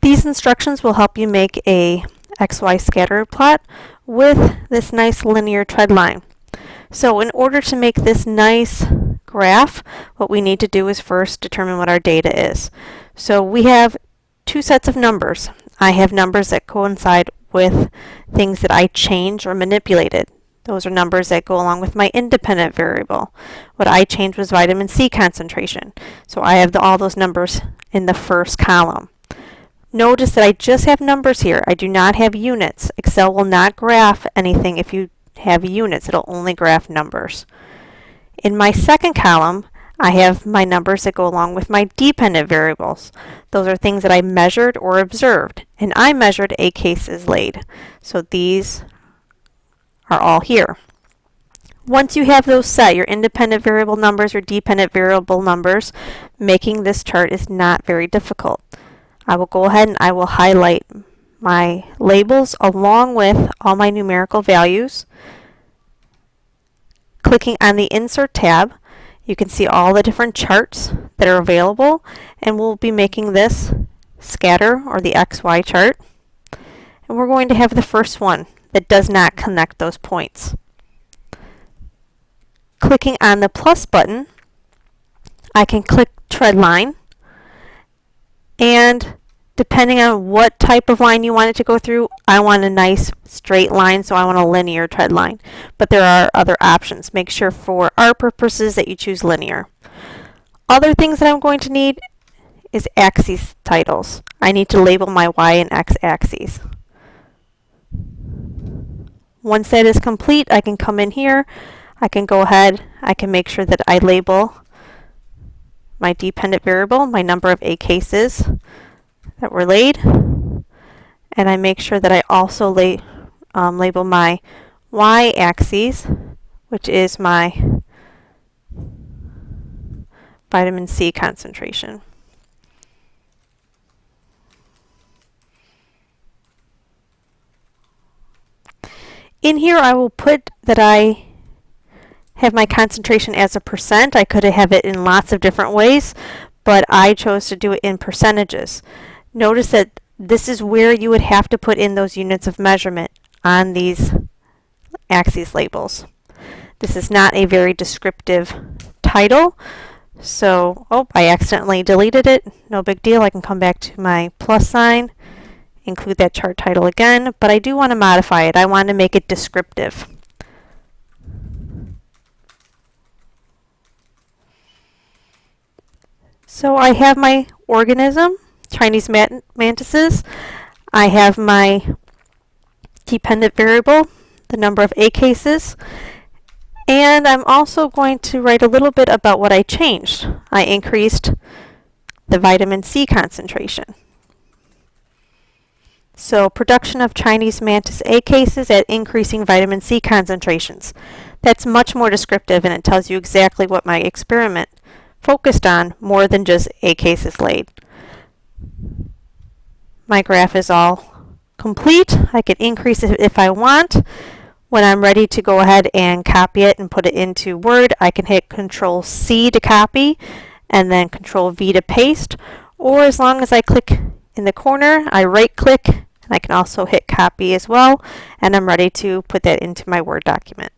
These instructions will help you make a XY scatter plot with this nice linear trend line. So in order to make this nice graph, what we need to do is first determine what our data is. So we have two sets of numbers. I have numbers that coincide with things that I changed or manipulated. Those are numbers that go along with my independent variable. What I changed was vitamin C concentration. So I have all those numbers in the first column. Notice that I just have numbers here. I do not have units. Excel will not graph anything if you have units. It'll only graph numbers. In my second column, I have my numbers that go along with my dependent variables. Those are things that I measured or observed. And I measured a cases laid. So these are all here. Once you have those set, your independent variable numbers or dependent variable numbers, making this chart is not very difficult. I will go ahead and I will highlight my labels along with all my numerical values. Clicking on the Insert tab, you can see all the different charts that are available, and we'll be making this scatter or the XY chart. And we're going to have the first one that does not connect those points. Clicking on the plus button, I can click trend line, and depending on what type of line you want it to go through, I want a nice straight line, so I want a linear trend line. But there are other options. Make sure for our purposes that you choose linear. Other things that I'm going to need is axis titles. I need to label my Y and X axes. Once that is complete, I can come in here. I can go ahead, I can make sure that I label my dependent variable, my number of A cases that were laid, and I make sure that I also label my Y axis, which is my vitamin C concentration. In here I will put that I have my concentration as a percent. I could have it in lots of different ways, but I chose to do it in percentages. Notice that this is where you would have to put in those units of measurement on these axes labels. This is not a very descriptive title, so I accidentally deleted it. No big deal. I can come back to my plus sign, include that chart title again, but I do want to modify it. I want to make it descriptive. So I have my organism, Chinese mantises. I have my dependent variable, the number of A cases, and I'm also going to write a little bit about what I changed. I increased the vitamin C concentration. So production of Chinese mantis A cases at increasing vitamin C concentrations. That's much more descriptive, and it tells you exactly what my experiment focused on more than just A cases laid. My graph is all complete. I can increase it if I want. When I'm ready to go ahead and copy it and put it into Word, I can hit Control C to copy and then Control V to paste, or as long as I click in the corner, I right click, and I can also hit copy as well, and I'm ready to put that into my Word document.